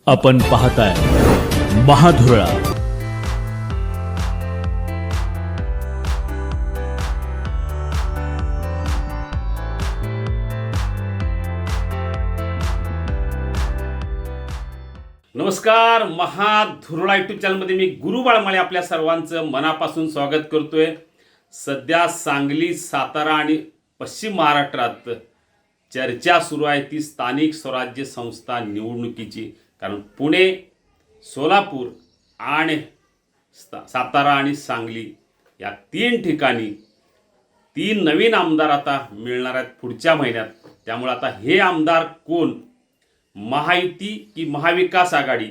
आपण पाहताय महाधुरळा. नमस्कार, महाधुरळा यूट्यूब चॅनलमध्ये मी गुरु बाळमाळे आपल्या सर्वांचं मनापासून स्वागत करतोय. सध्या सांगली, सातारा आणि पश्चिम महाराष्ट्रात चर्चा सुरू आहे ती स्थानिक स्वराज्य संस्था निवडणुकीची. कारण पुणे, सोलापूर आणि सातारा आणि सांगली या तीन ठिकाणी तीन नवीन आमदार आता मिळणार आहेत पुढच्या महिन्यात. त्यामुळे आता हे आमदार कोण, महायुती की महाविकास आघाडी?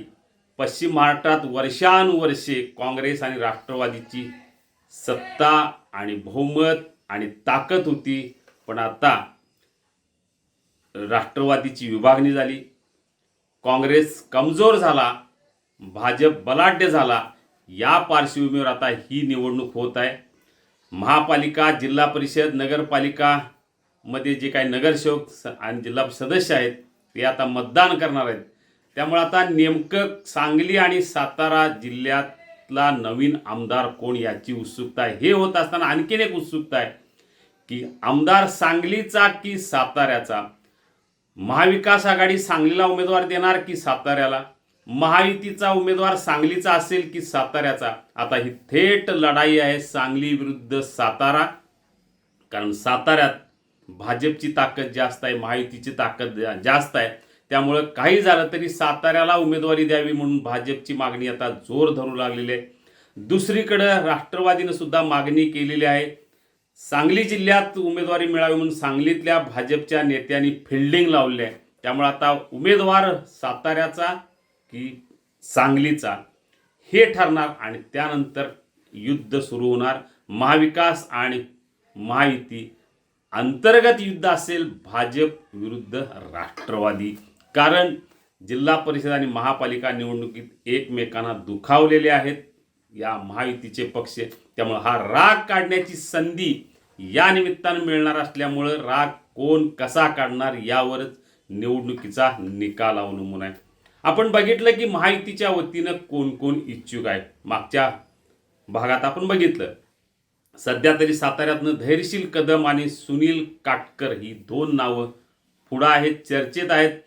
पश्चिम महाराष्ट्रात वर्षानुवर्षे काँग्रेस आणि राष्ट्रवादीची सत्ता आणि बहुमत आणि ताकद होती, पण आता राष्ट्रवादीची विभागणी झाली, काँग्रेस कमजोर झाला, भाजप बलाढ्य झाला. या पार्श्वभूमीवर आता ही निवडणूक होत आहे. महापालिका, जिल्हा परिषद, नगरपालिका मध्ये जे काही नगरसेवक आणि जिल्हा सदस्य आहेत ते आता मतदान करणार आहेत. त्यामुळे आता नेमकं सांगली आणि सातारा जिल्ह्यातला नवीन आमदार कोण याची उत्सुकता आहे. हे होत असताना आणखीन एक उत्सुकता आहे की आमदार सांगलीचा की साताऱ्याचा? महाविकास आघाडी सांगलीला उमेदवार देणार की साताऱ्याला? महायुतीचा उमेदवार सांगलीचा असेल की साताऱ्याचा? आता ही थेट लढाई आहे सांगली विरुद्ध सातारा. कारण साताऱ्यात भाजपची ताकद जास्त आहे, महायुतीची ताकद जास्त आहे. त्यामुळं काही झालं तरी साताऱ्याला उमेदवारी द्यावी म्हणून भाजपची मागणी आता जोर धरू लागलेली आहे. दुसरीकडं राष्ट्रवादीनं सुद्धा मागणी केलेली आहे. सांगली जिल्ह्यात उमेदवारी मिळावी म्हणून सांगलीतल्या भाजपच्या नेत्यांनी फिल्डिंग लावली आहे. त्यामुळे आता उमेदवार साताऱ्याचा की सांगलीचा हे ठरणार आणि त्यानंतर युद्ध सुरू होणार. महाविकास आणि महायुती अंतर्गत युद्ध असेल, भाजप विरुद्ध राष्ट्रवादी. कारण जिल्हा परिषद आणि महापालिका निवडणुकीत एकमेकांना दुखावलेले आहेत या महायुतीचे पक्ष. त्यामुळे हा राग काढण्याची संधी या निमित्तानं मिळणार असल्यामुळं राग कोण कसा काढणार यावरच निवडणुकीचा निकाल अवलंबून आहे. आपण बघितलं की महायुतीच्या वतीनं कोण कोण इच्छुक आहे. मागच्या भागात आपण बघितलं, सध्या तरी साताऱ्यातनं धैर्यशील कदम आणि सुनील काटकर ही दोन नावं पुढं आहेत, चर्चेत आहेत.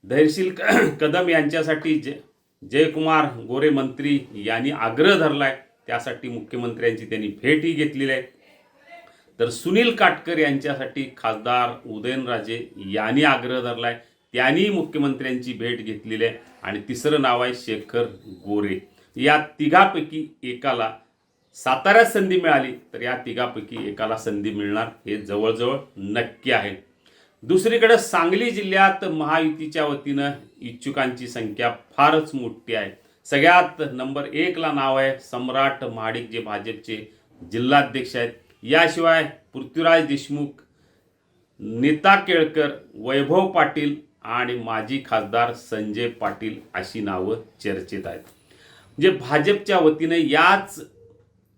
धैर्यशील कदम यांच्यासाठी जयकुमार गोरे मंत्री यांनी आग्रह धरलाय, त्यासाठी मुख्यमंत्र्यांची त्यांनी भेटही घेतलेली आहे. तर सुनील काटकर यांच्यासाठी खासदार उदयनराजे यांनी आग्रह धरलाय, त्यांनी मुख्यमंत्र्यांची भेट घेतलेली आहे. आणि तिसरं नाव आहे शेखर गोरे. या तिघापैकी एकाला साताऱ्यात संधी मिळाली तर या तिघापैकी एकाला संधी मिळणार हे जवळजवळ नक्की आहे. दुसरीकडे सांगली जिल्ह्यात महायुतीच्या वतीनं इच्छुकांची संख्या फारच मोठी आहे. सगळ्यात नंबर 1ला नाव आहे सम्राट महाडिक, जे भाजपचे जिल्हाध्यक्ष आहेत. याशिवाय पृथ्वीराज देशमुख, नीता केळकर, वैभव पाटील आणि माजी खासदार संजय पाटील अशी नावं चर्चेत आहेत. म्हणजे भाजपच्या वतीनं याच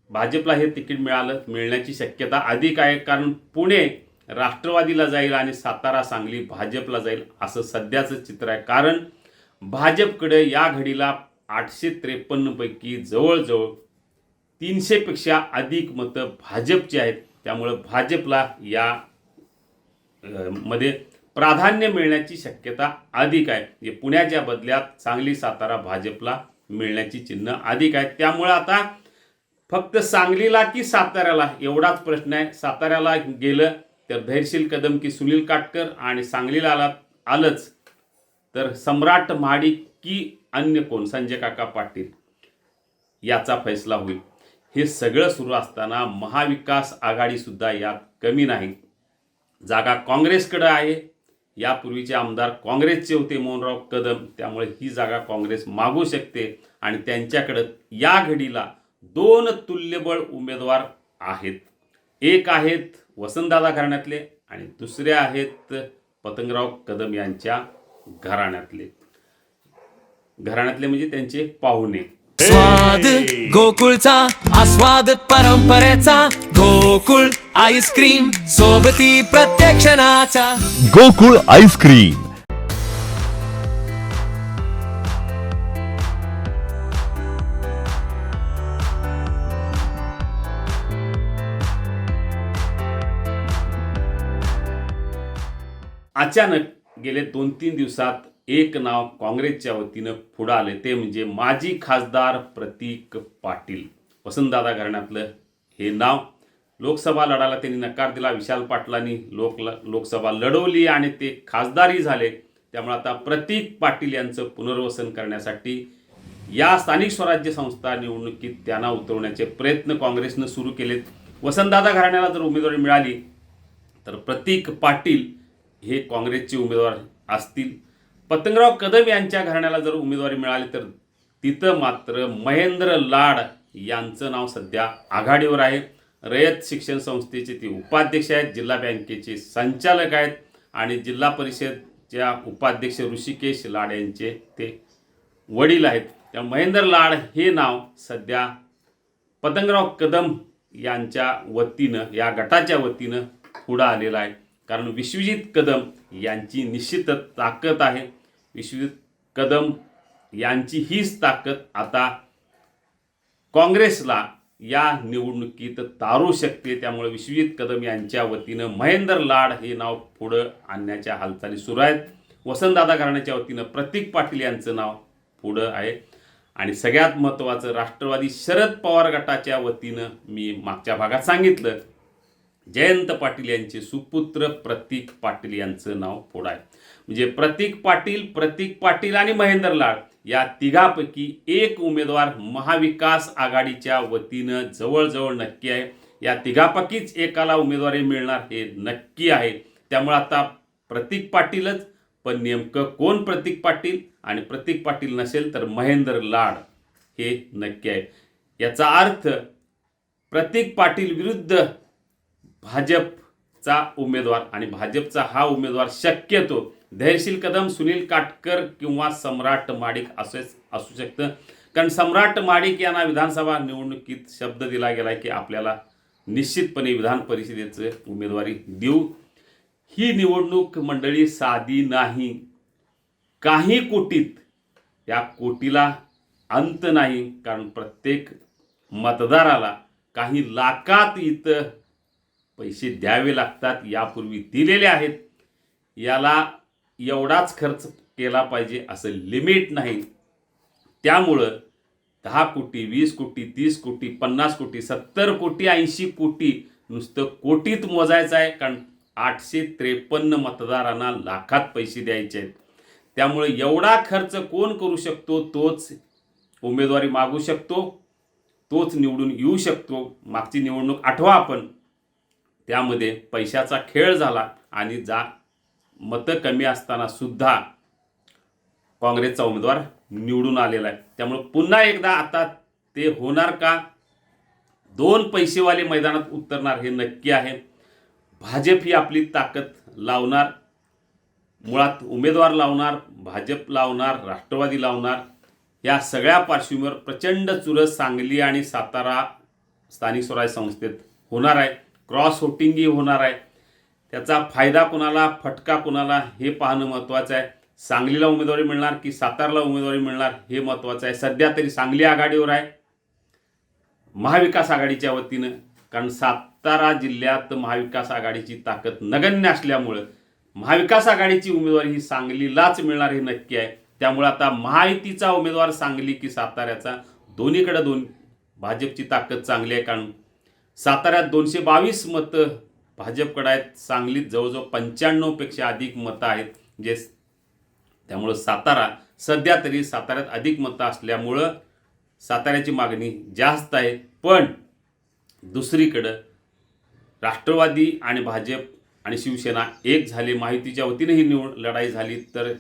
भाजपला हे तिकीट मिळण्याची शक्यता अधिक आहे. कारण पुणे राष्ट्रवादीला जाईल आणि सातारा, सांगली भाजपला जाईल असं सध्याचं चित्र आहे. कारण भाजपकडे या घडीला 853 पैकी जवळजवळ 300 पेक्षा अधिक मतं भाजपची आहेत. त्यामुळं भाजपला या मध्ये प्राधान्य मिळण्याची शक्यता अधिक आहे. पुण्याच्या बदल्यात सांगली, सातारा भाजपला मिळण्याची चिन्ह अधिक आहेत. त्यामुळं आता फक्त सांगलीला की साताऱ्याला एवढाच प्रश्न आहे. साताऱ्याला गेलं तर धैर्यशील कदम की सुनील काटकर, आणि सांगलीला आलंच तर सम्राट महाडिक की अन्य कोण, संजय काका पाटील, याचा फैसला होईल. हे सगळं सुरू असताना महाविकास आघाडी सुद्धा यात कमी नाही. जागा काँग्रेसकडे आहे. यापूर्वीचे आमदार काँग्रेसचे होते मोहनराव कदम, त्यामुळे ही जागा काँग्रेस मागू शकते. आणि त्यांच्याकडे या घडीला 2 तुल्यबळ उमेदवार आहेत. एक आहेत वसंतदादा घराण्यातले आणि दुसरे आहेत पतंगराव कदम यांच्या घराण्यातले म्हणजे त्यांचे पाहुणे. स्वाद गोकुळचा, आस्वाद परंपरेचा, गोकुळ आईस्क्रीम सोबती प्रत्येक क्षणाचा. गोकुळ आईस्क्रीम. अचानक गेले 2-3 दिवसात एक नाव काँग्रेसच्या वतीनं पुढं आले, ते म्हणजे माजी खासदार प्रतीक पाटील. वसंतदादा घराण्यातलं हे नाव. लोकसभा लढायला त्यांनी नकार दिला. विशाल पाटलांनी लोकसभा लढवली आणि ते खासदारही झाले. त्यामुळे आता प्रतीक पाटील यांचं पुनर्वसन करण्यासाठी या स्थानिक स्वराज्य संस्था निवडणुकीत त्यांना उतरवण्याचे प्रयत्न काँग्रेसनं सुरू केलेत. वसंतदादा घराण्याला जर उमेदवारी मिळाली तर प्रतीक पाटील हे काँग्रेसचे उमेदवार असतील. पतंगराव कदम यांच्या घराण्याला जर उमेदवारी मिळाली तर तिथं मात्र महेंद्र लाड यांचं नाव सध्या आघाडीवर आहे. रयत शिक्षण संस्थेचे ते उपाध्यक्ष आहेत, जिल्हा बँकेचे संचालक आहेत आणि जिल्हा परिषदच्या उपाध्यक्ष ऋषिकेश लाड यांचे ते वडील आहेत. त्या महेंद्र लाड हे नाव सध्या पतंगराव कदम यांच्या वतीनं, या गटाच्या वतीनं पुढं आलेलं आहे. कारण विश्वजित कदम यांची निश्चितच ताकद आहे. विश्वजित कदम यांची हीच ताकद आता काँग्रेसला या निवडणुकीत तारू शकते. त्यामुळे विश्वजित कदम यांच्या वतीनं महेंद्र लाड हे नाव पुढं आणण्याच्या हालचाली सुरू आहेत. वसंतदादा घराण्याच्या वतीनं प्रतीक पाटील यांचं नाव पुढं आहे. आणि सगळ्यात महत्त्वाचं, राष्ट्रवादी शरद पवार गटाच्या वतीनं मी मागच्या भागात सांगितलं, जयंत पाटील यांचे सुपुत्र प्रतीक पाटील यांचं नाव पुढं आहे. म्हणजे प्रतीक पाटील आणि महेंद्र लाड या तिघापैकी एक उमेदवार महाविकास आघाडीच्या वतीनं जवळजवळ नक्की आहे. या तिघापैकीच एकाला उमेदवारी मिळणार हे नक्की आहे. त्यामुळे आता प्रतीक पाटीलच, पण नेमकं कोण प्रतीक पाटील, आणि प्रतीक पाटील नसेल तर महेंद्र लाड हे नक्की आहे. याचा अर्थ प्रतीक पाटील विरुद्ध भाजपचा उमेदवार, आणि भाजपचा हा उमेदवार शक्यतो धैर्यशील कदम, सुनील काटकर किंवा सम्राट माडिक असू शकतं. कारण सम्राट माडिक यांना विधानसभा निवडणुकीत शब्द दिला गेला की आपल्याला निश्चितपणे विधान परिषदेचं उमेदवारी देऊ. ही निवडणूक मंडळी साधी नाही. काही कोटीत, या कोटीला अंत नाही. कारण प्रत्येक मतदाराला काही लाखात इथं पैसे द्यावे लागतात. यापूर्वी दिलेले आहेत. याला एवढाच खर्च केला पाहिजे असं लिमिट नाही. त्यामुळं 10 कोटी, 20 कोटी, 30 कोटी, 50 कोटी, 70 कोटी, 80 कोटी नुसतं कोटीत मोजायचं आहे. कारण 853 मतदारांना लाखात पैसे द्यायचे आहेत. त्यामुळे एवढा खर्च कोण करू शकतो? तोच उमेदवारी मागू शकतो, तोच निवडून येऊ शकतो. मागची निवडणूक आठवा आपण, त्यामध्ये पैशाचा खेळ झाला आणि मतं कमी असताना सुद्धा काँग्रेसचा उमेदवार निवडून आलेला आहे. त्यामुळे पुन्हा एकदा आता ते होणार का? 2 पैसेवाले मैदानात उतरणार हे नक्की आहे. भाजप ही आपली ताकद लावणार, मुळात उमेदवार लावणार, भाजप लावणार, राष्ट्रवादी लावणार. या सगळ्या पार्श्वभूमीवर प्रचंड चुरस सांगली आणि सातारा स्थानिक स्वराज्य संस्थेत होणार आहे. क्रॉस वोटिंगही होणार आहे. त्याचा फायदा कुणाला, फटका कुणाला हे पाहणं महत्त्वाचं आहे. सांगलीला उमेदवारी मिळणार की सातारला उमेदवारी मिळणार हे महत्त्वाचं आहे. सध्या तरी सांगली आघाडीवर आहे महाविकास आघाडीच्या वतीनं. कारण सातारा जिल्ह्यात महाविकास आघाडीची ताकद नगण्य असल्यामुळं महाविकास आघाडीची उमेदवारी ही सांगलीलाच मिळणार हे नक्की आहे. त्यामुळे आता महायुतीचा उमेदवार सांगली की साताऱ्याचा, दोन्हीकडे भाजपची ताकद चांगली आहे. कारण साताऱ्यात 222 मतं भाजपकडे आहेत, सांगलीत जवळजवळ 95 पेक्षा अधिक मतं आहेत. त्यामुळं सध्या तरी साताऱ्यात अधिक मतं असल्यामुळं साताऱ्याची मागणी जास्त आहे. पण दुसरीकडं राष्ट्रवादी आणि भाजप आणि शिवसेना एक झाले, महायुतीच्या वतीने ही लढाई झाली तर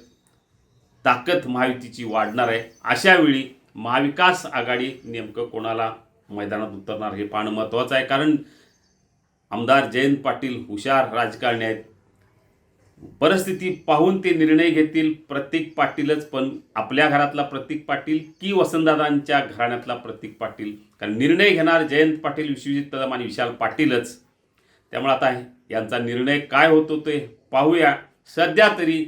ताकद महायुतीची वाढणार आहे. अशा वेळी महाविकास आघाडी नेमकं कोणाला मैदानात उतरणार हे पाहणं महत्त्वाचं आहे. कारण आमदार जयंत पाटील हुशार राजकारणी आहेत. परिस्थिती पाहून ते निर्णय घेतील. प्रतीक पाटीलच, पण आपल्या घरातला प्रतीक पाटील की वसंतदादांच्या घराण्यातला प्रतीक पाटील? कारण निर्णय घेणार जयंत पाटील, विश्वजित कदम आणि विशाल पाटीलच. त्यामुळे आता यांचा निर्णय काय होतो ते पाहूया. सध्या तरी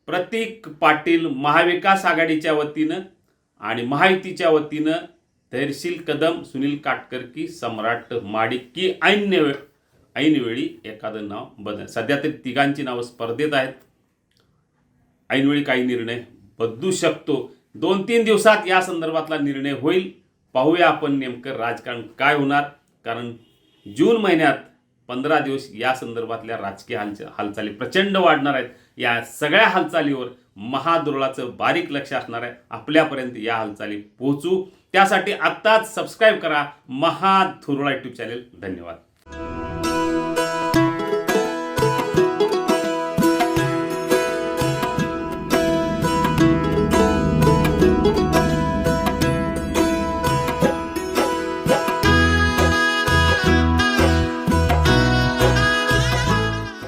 प्रतीक पाटील महाविकास आघाडीच्या वतीनं आणि महायुतीच्या वतीनं धैर्यशील कदम, सुनील काटकर की सम्राट माडिक की ऐनवेळी एखादं नाव बदल. सध्या तरी तिघांची नावं स्पर्धेत आहेत. ऐनवेळी काही निर्णय बदलू शकतो. 2-3 दिवसात या संदर्भातला निर्णय होईल. पाहूया आपण नेमकं राजकारण काय होणार. कारण जून महिन्यात 15 दिवस या संदर्भातल्या राजकीय हालचाली प्रचंड वाढणार आहेत. या सगळ्या हालचालीवर महाधुरळाचं बारीक लक्ष असणार आहे. आपल्यापर्यंत या हालचाली पोहोचू त्यासाठी आत्ताच सबस्क्राईब करा महाधुरळा यूट्यूब चॅनल. धन्यवाद.